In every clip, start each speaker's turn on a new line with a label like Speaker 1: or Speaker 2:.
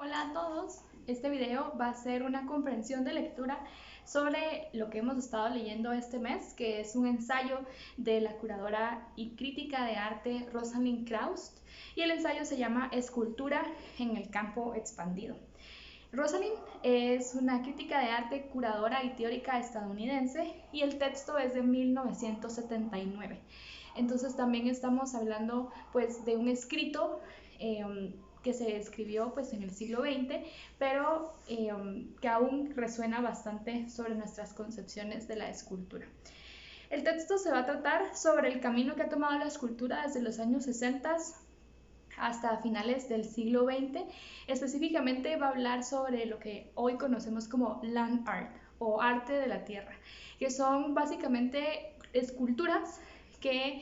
Speaker 1: Hola a todos, este video va a ser una comprensión de lectura sobre lo que hemos estado leyendo este mes, que es un ensayo de la curadora y crítica de arte Rosalind Krauss, y el ensayo se llama Escultura en el campo expandido. Rosalind es una crítica de arte, curadora y teórica estadounidense, y el texto es de 1979. Entonces también estamos hablando pues de un escrito que se escribió pues en el siglo XX, pero que aún resuena bastante sobre nuestras concepciones de la escultura. El texto se va a tratar sobre el camino que ha tomado la escultura desde los años 60 hasta finales del siglo XX. Específicamente va a hablar sobre lo que hoy conocemos como land art o arte de la tierra, que son básicamente esculturas que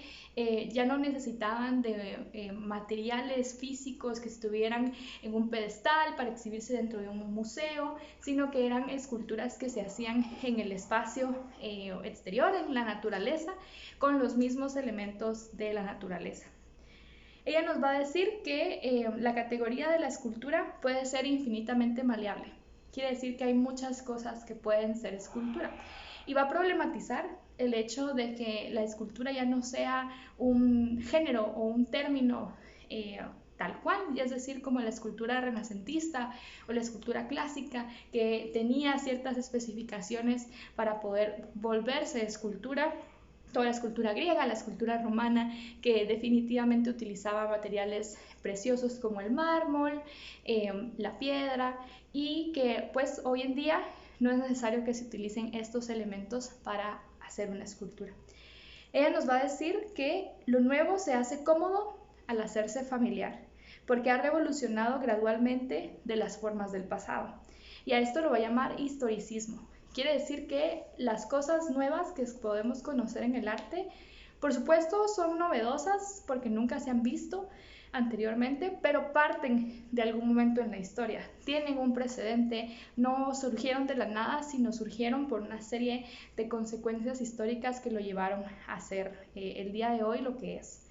Speaker 1: ya no necesitaban de materiales físicos que estuvieran en un pedestal para exhibirse dentro de un museo, sino que eran esculturas que se hacían en el espacio exterior, en la naturaleza, con los mismos elementos de la naturaleza. Ella nos va a decir que la categoría de la escultura puede ser infinitamente maleable. Quiere decir que hay muchas cosas que pueden ser escultura. Y va a problematizar el hecho de que la escultura ya no sea un género o un término tal cual, es decir, como la escultura renacentista o la escultura clásica, que tenía ciertas especificaciones para poder volverse escultura. Toda la escultura griega, la escultura romana, que definitivamente utilizaba materiales preciosos como el mármol, la piedra, y que pues hoy en día no es necesario que se utilicen estos elementos para hacer una escultura. Ella nos va a decir que lo nuevo se hace cómodo al hacerse familiar, porque ha revolucionado gradualmente de las formas del pasado. Y a esto lo va a llamar historicismo. Quiere decir que las cosas nuevas que podemos conocer en el arte, por supuesto, son novedosas porque nunca se han visto anteriormente, pero parten de algún momento en la historia, tienen un precedente, no surgieron de la nada, sino surgieron por una serie de consecuencias históricas que lo llevaron a ser el día de hoy lo que es.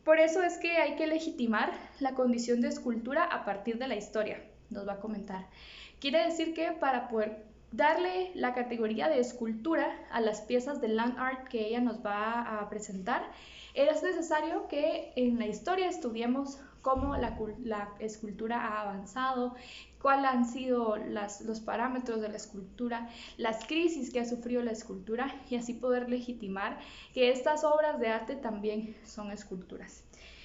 Speaker 1: Por eso es que hay que legitimar la condición de escultura a partir de la historia, nos va a comentar. Quiere decir que para poder darle la categoría de escultura a las piezas de land art que ella nos va a presentar, es necesario que en la historia estudiemos cómo la escultura ha avanzado, cuáles han sido los parámetros de la escultura, las crisis que ha sufrido la escultura, y así poder legitimar que estas obras de arte también son esculturas.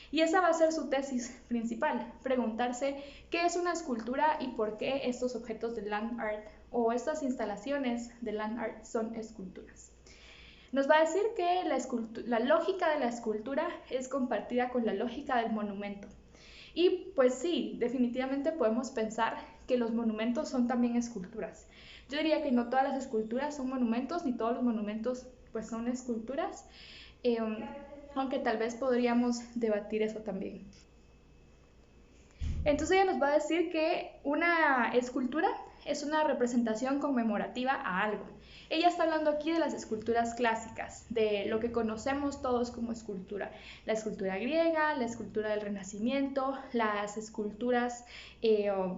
Speaker 1: Y esa va a ser su tesis principal, preguntarse qué es una escultura y por qué estos objetos de land art o estas instalaciones de land art son esculturas. Nos va a decir que la lógica de la escultura es compartida con la lógica del monumento. Y pues sí, definitivamente podemos pensar que los monumentos son también esculturas. Yo diría que no todas las esculturas son monumentos, ni todos los monumentos pues son esculturas, aunque tal vez podríamos debatir eso también. Entonces ella nos va a decir que una escultura es una representación conmemorativa a algo. Ella está hablando aquí de las esculturas clásicas, de lo que conocemos todos como escultura. La escultura griega, la escultura del Renacimiento, las esculturas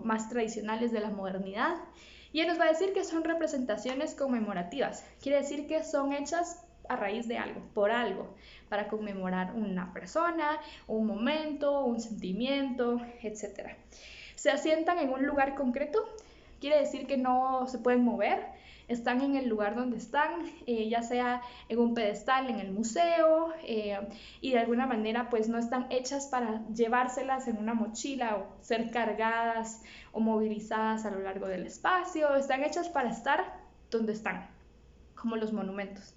Speaker 1: más tradicionales de la modernidad. Y ella nos va a decir que son representaciones conmemorativas. Quiere decir que son hechas a raíz de algo, por algo, para conmemorar una persona, un momento, un sentimiento, etc. Se asientan en un lugar concreto, quiere decir que no se pueden mover, están en el lugar donde están, ya sea en un pedestal, en el museo, y de alguna manera pues no están hechas para llevárselas en una mochila o ser cargadas o movilizadas a lo largo del espacio, están hechas para estar donde están, como los monumentos.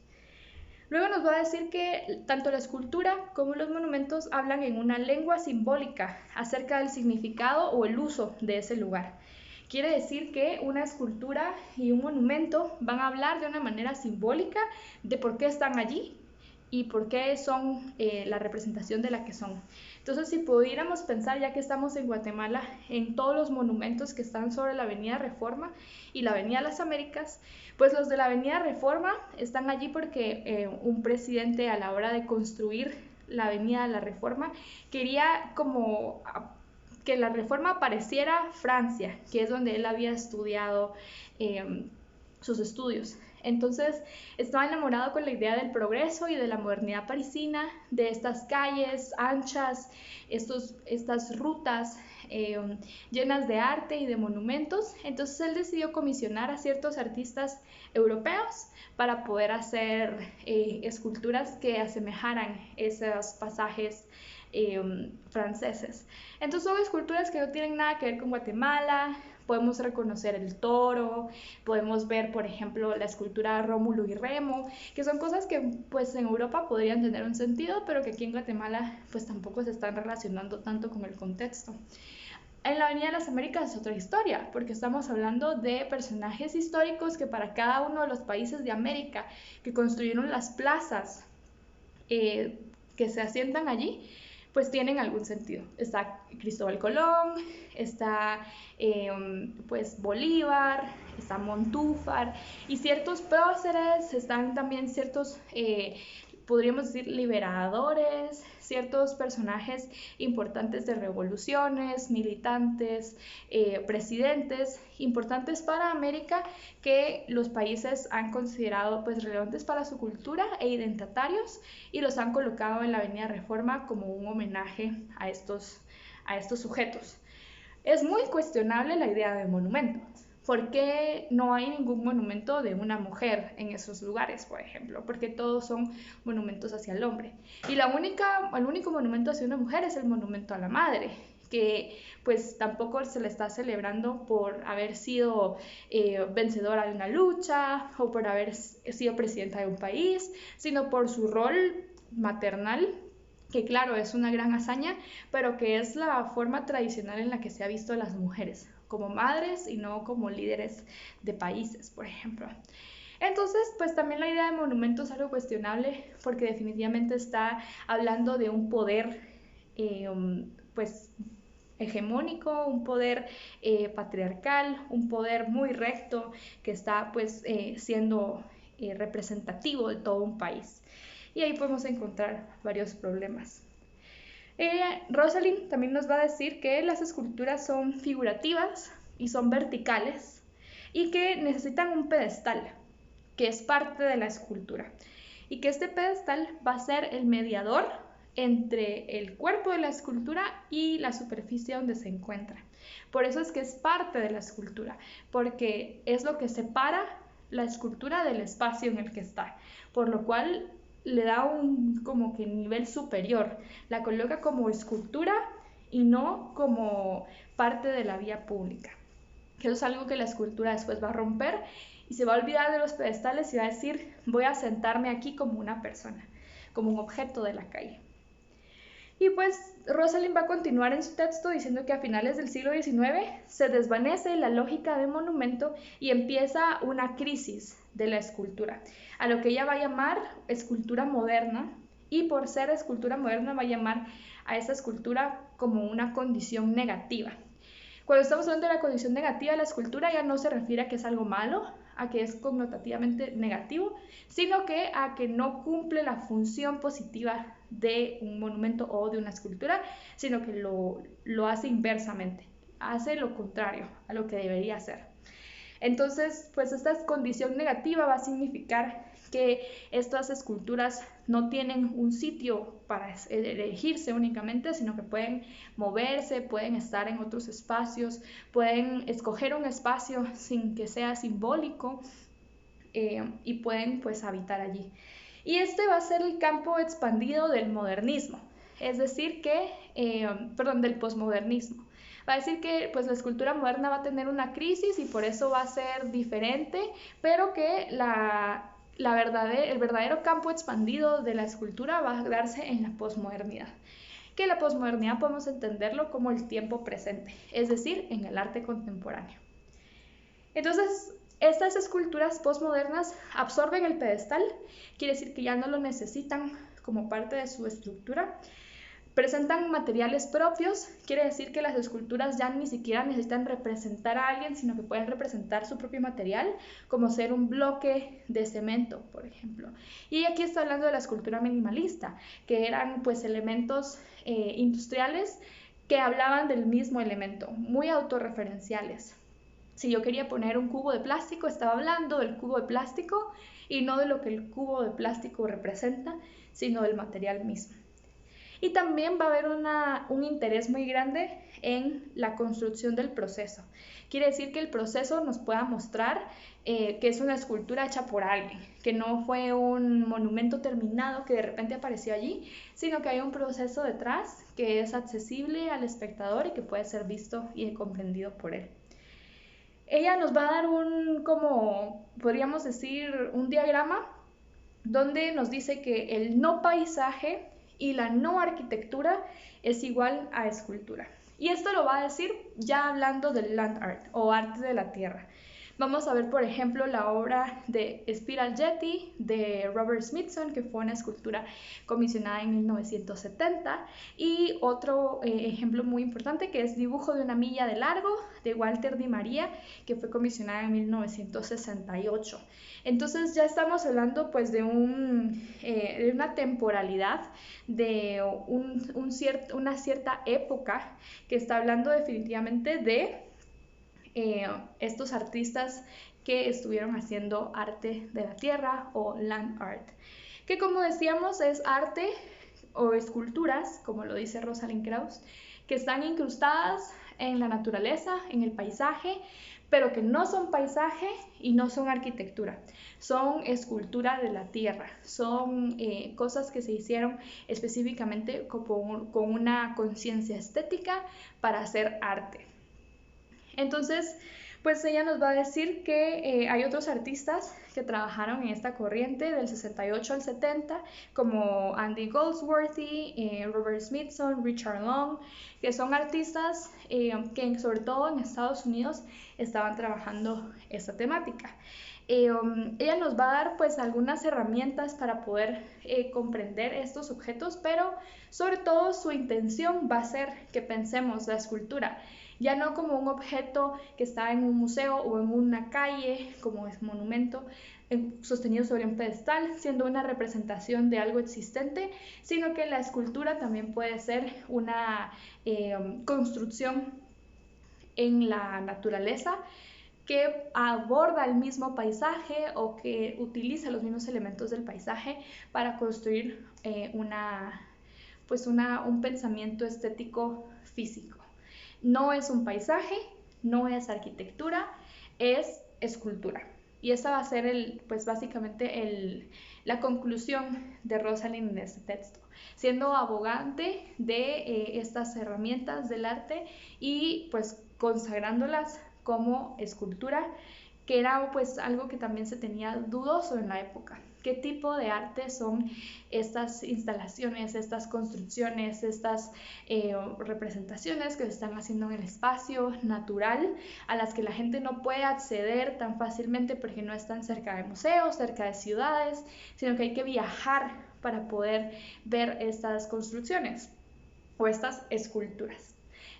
Speaker 1: Luego nos va a decir que tanto la escultura como los monumentos hablan en una lengua simbólica acerca del significado o el uso de ese lugar. Quiere decir que una escultura y un monumento van a hablar de una manera simbólica de por qué están allí y por qué son la representación de la que son. Entonces, si pudiéramos pensar, ya que estamos en Guatemala, en todos los monumentos que están sobre la Avenida Reforma y la Avenida Las Américas, pues los de la Avenida Reforma están allí porque un presidente, a la hora de construir la Avenida de la Reforma, quería como que la Reforma pareciera Francia, que es donde él había estudiado sus estudios. Entonces estaba enamorado con la idea del progreso y de la modernidad parisina, de estas calles anchas, estas rutas llenas de arte y de monumentos. Entonces él decidió comisionar a ciertos artistas europeos para poder hacer esculturas que asemejaran esos pasajes franceses. Entonces son esculturas que no tienen nada que ver con Guatemala. Podemos reconocer el toro, podemos ver, por ejemplo, la escultura Rómulo y Remo, que son cosas que pues en Europa podrían tener un sentido, pero que aquí en Guatemala pues tampoco se están relacionando tanto con el contexto. En la Avenida de las Américas es otra historia, porque estamos hablando de personajes históricos que para cada uno de los países de América que construyeron las plazas que se asientan allí, pues tienen algún sentido. Está Cristóbal Colón, está pues Bolívar, está Montúfar y ciertos próceres, están también ciertos, podríamos decir, liberadores, ciertos personajes importantes de revoluciones, militantes, presidentes, importantes para América que los países han considerado pues relevantes para su cultura e identitarios y los han colocado en la Avenida Reforma como un homenaje a estos sujetos. Es muy cuestionable la idea de monumento. ¿Por qué no hay ningún monumento de una mujer en esos lugares, por ejemplo? Porque todos son monumentos hacia el hombre. Y el único monumento hacia una mujer es el monumento a la madre, que pues tampoco se le está celebrando por haber sido vencedora de una lucha o por haber sido presidenta de un país, sino por su rol maternal, que claro, es una gran hazaña, pero que es la forma tradicional en la que se ha visto a las mujeres, como madres y no como líderes de países, por ejemplo. Entonces, pues también la idea de monumento es algo cuestionable porque definitivamente está hablando de un poder, pues hegemónico, un poder patriarcal, un poder muy recto que está pues siendo representativo de todo un país. Y ahí podemos encontrar varios problemas. Rosalind también nos va a decir que las esculturas son figurativas y son verticales y que necesitan un pedestal, que es parte de la escultura, y que este pedestal va a ser el mediador entre el cuerpo de la escultura y la superficie donde se encuentra. Por eso es que es parte de la escultura, porque es lo que separa la escultura del espacio en el que está, por lo cual le da un como que nivel superior, la coloca como escultura y no como parte de la vía pública. Que eso es algo que la escultura después va a romper y se va a olvidar de los pedestales y va a decir, voy a sentarme aquí como una persona, como un objeto de la calle. Y pues Rosalind va a continuar en su texto diciendo que a finales del siglo XIX se desvanece la lógica de monumento y empieza una crisis de la escultura, a lo que ella va a llamar escultura moderna, y por ser escultura moderna va a llamar a esta escultura como una condición negativa. Cuando estamos hablando de la condición negativa de la escultura ya no se refiere a que es algo malo, a que es connotativamente negativo, sino que a que no cumple la función positiva de un monumento o de una escultura, sino que lo hace inversamente, hace lo contrario a lo que debería hacer. Entonces, pues esta condición negativa va a significar que estas esculturas no tienen un sitio para erigirse únicamente, sino que pueden moverse, pueden estar en otros espacios, pueden escoger un espacio sin que sea simbólico y pueden pues habitar allí. Y este va a ser el campo expandido del modernismo, es decir que, del posmodernismo. Va a decir que pues, la escultura moderna va a tener una crisis y por eso va a ser diferente, pero que el verdadero campo expandido de la escultura va a darse en la posmodernidad. Que la posmodernidad podemos entenderlo como el tiempo presente, es decir, en el arte contemporáneo. Entonces, estas esculturas posmodernas absorben el pedestal, quiere decir que ya no lo necesitan como parte de su estructura. Presentan materiales propios, quiere decir que las esculturas ya ni siquiera necesitan representar a alguien, sino que pueden representar su propio material, como ser un bloque de cemento, por ejemplo. Y aquí está hablando de la escultura minimalista, que eran pues elementos industriales que hablaban del mismo elemento, muy autorreferenciales. Si yo quería poner un cubo de plástico, estaba hablando del cubo de plástico y no de lo que el cubo de plástico representa, sino del material mismo. Y también va a haber un interés muy grande en la construcción del proceso. Quiere decir que el proceso nos pueda mostrar que es una escultura hecha por alguien, que no fue un monumento terminado que de repente apareció allí, sino que hay un proceso detrás que es accesible al espectador y que puede ser visto y comprendido por él. Ella nos va a dar como podríamos decir, un diagrama donde nos dice que el no paisaje y la no arquitectura es igual a escultura. Y esto lo va a decir ya hablando del land art o arte de la tierra. Vamos a ver, por ejemplo, la obra de Spiral Jetty de Robert Smithson, que fue una escultura comisionada en 1970, y otro ejemplo muy importante que es Dibujo de una milla de largo de Walter Di Maria, que fue comisionada en 1968. Entonces ya estamos hablando pues de una temporalidad, de una cierta época que está hablando definitivamente de estos artistas que estuvieron haciendo arte de la tierra o land art, que como decíamos es arte o esculturas, como lo dice Rosalind Krauss, que están incrustadas en la naturaleza, en el paisaje, pero que no son paisaje y no son arquitectura, son escultura de la tierra, son cosas que se hicieron específicamente con una conciencia estética para hacer arte. Entonces, pues ella nos va a decir que hay otros artistas que trabajaron en esta corriente del 68 al 70, como Andy Goldsworthy, Robert Smithson, Richard Long, que son artistas que sobre todo en Estados Unidos estaban trabajando esta temática. Ella nos va a dar pues algunas herramientas para poder comprender estos objetos, pero sobre todo su intención va a ser que pensemos la escultura ya no como un objeto que está en un museo o en una calle como es monumento sostenido sobre un pedestal, siendo una representación de algo existente, sino que la escultura también puede ser una construcción en la naturaleza que aborda el mismo paisaje o que utiliza los mismos elementos del paisaje para construir un pensamiento estético físico. No es un paisaje, no es arquitectura, es escultura. Y esa va a ser básicamente la conclusión de Rosalind en este texto, siendo abogante de estas herramientas del arte y pues consagrándolas como escultura, que era pues algo que también se tenía dudoso en la época. ¿Qué tipo de arte son estas instalaciones, estas construcciones, estas representaciones que se están haciendo en el espacio natural, a las que la gente no puede acceder tan fácilmente porque no están cerca de museos, cerca de ciudades, sino que hay que viajar para poder ver estas construcciones o estas esculturas?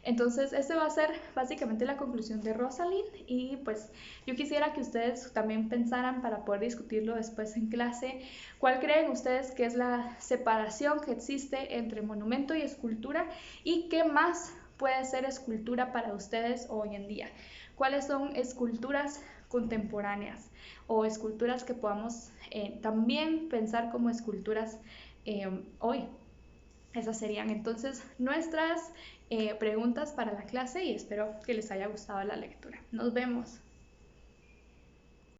Speaker 1: Entonces, este va a ser básicamente la conclusión de Rosalind y pues yo quisiera que ustedes también pensaran para poder discutirlo después en clase, ¿cuál creen ustedes que es la separación que existe entre monumento y escultura y qué más puede ser escultura para ustedes hoy en día? ¿Cuáles son esculturas contemporáneas o esculturas que podamos también pensar como esculturas hoy? Esas serían entonces nuestras preguntas para la clase y espero que les haya gustado la lectura. Nos vemos.